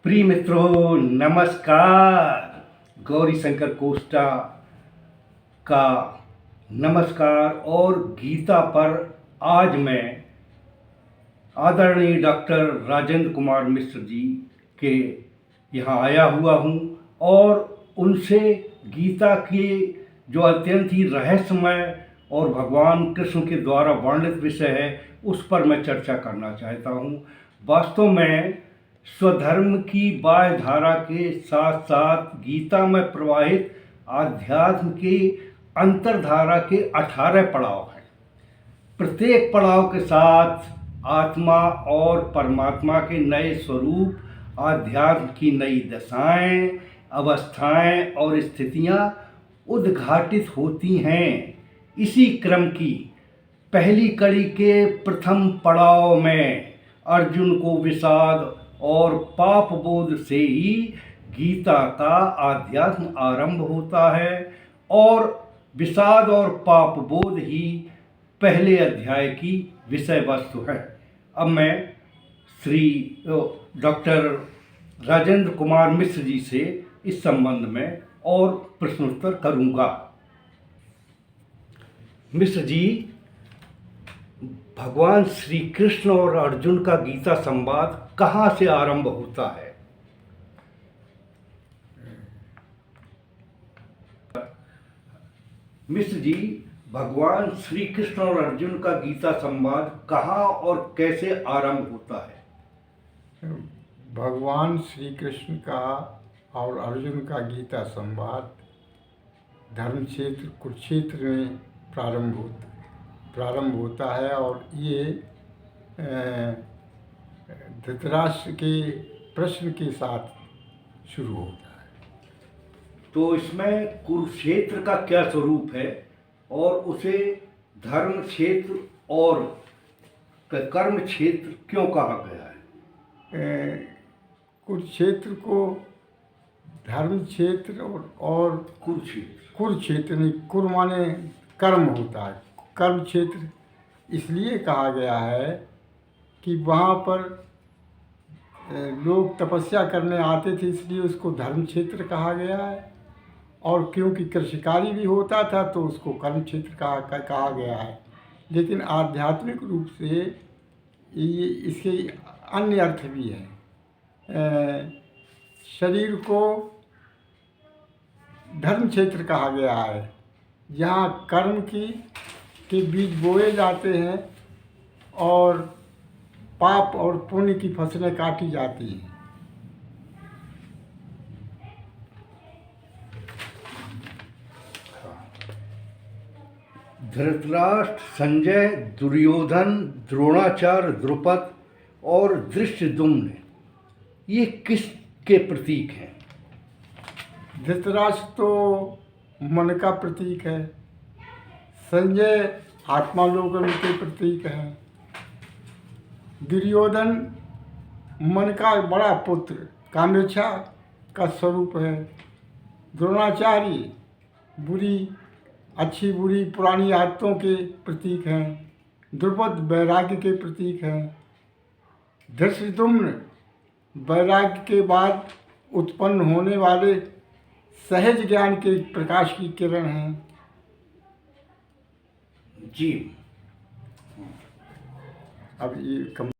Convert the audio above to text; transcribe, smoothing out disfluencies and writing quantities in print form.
प्रिय मित्रों, नमस्कार। गौरी शंकर कोष्टा का नमस्कार। और गीता पर आज मैं आदरणीय डॉक्टर राजेंद्र कुमार मिश्र जी के यहाँ आया हुआ हूँ और उनसे गीता के जो अत्यंत ही रहस्यमय और भगवान कृष्ण के द्वारा वर्णित विषय है उस पर मैं चर्चा करना चाहता हूँ। वास्तव में स्वधर्म की बाह्य धारा के साथ साथ गीता में प्रवाहित आध्यात्म की अंतर्धारा के 18 पड़ाव हैं। प्रत्येक पड़ाव के साथ आत्मा और परमात्मा के नए स्वरूप, आध्यात्म की नई दशाएं, अवस्थाएं और स्थितियां उद्घाटित होती हैं। इसी क्रम की पहली कड़ी के प्रथम पड़ाव में अर्जुन को विषाद और पाप बोध से ही गीता का आध्यात्म आरंभ होता है और विषाद और पाप बोध ही पहले अध्याय की विषय वस्तु है। अब मैं श्री डॉक्टर राजेंद्र कुमार मिश्र जी से इस संबंध में और प्रश्नोत्तर करूंगा। मिश्र जी, भगवान श्री कृष्ण और अर्जुन का गीता संवाद कहाँ से आरंभ होता है? मिश्र जी, भगवान श्री कृष्ण और अर्जुन का गीता संवाद कहाँ और कैसे आरंभ होता है? भगवान श्री कृष्ण का और अर्जुन का गीता संवाद धर्म क्षेत्र कुरुक्षेत्र में प्रारंभ होता है और ये धृतराष्ट्र के प्रश्न के साथ शुरू होता है। तो इसमें कुरुक्षेत्र का क्या स्वरूप है और उसे धर्म क्षेत्र और कर्म क्षेत्र क्यों कहा गया है? कुरुक्षेत्र को धर्म क्षेत्र और कुरुक्षेत्र नहीं, कुरु माने कर्म होता है। कर्म क्षेत्र इसलिए कहा गया है कि वहाँ पर लोग तपस्या करने आते थे, इसलिए उसको धर्म क्षेत्र कहा गया है। और क्योंकि कृषिकारी भी होता था तो उसको कर्म क्षेत्र कहा गया है। लेकिन आध्यात्मिक रूप से ये इसके अन्य अर्थ भी हैं। शरीर को धर्म क्षेत्र कहा गया है, जहाँ कर्म के बीज बोए जाते हैं और पाप और पुण्य की फसलें काटी जाती हैं। धृतराष्ट्र, संजय, दुर्योधन, द्रोणाचार्य, द्रुपद और धृष्टद्युम्न ये किसके प्रतीक हैं? धृतराष्ट्र तो मन का प्रतीक है, संजय आत्मालोकन के प्रतीक हैं, दुर्योधन मन का बड़ा पुत्र कामेच्छा का स्वरूप है, द्रोणाचार्य अच्छी बुरी पुरानी आदतों के प्रतीक हैं, द्रुपद वैराग्य के प्रतीक हैं, धृष्टद्युम्न वैराग्य के बाद उत्पन्न होने वाले सहज ज्ञान के प्रकाश की किरण हैं। जी, अब ये कम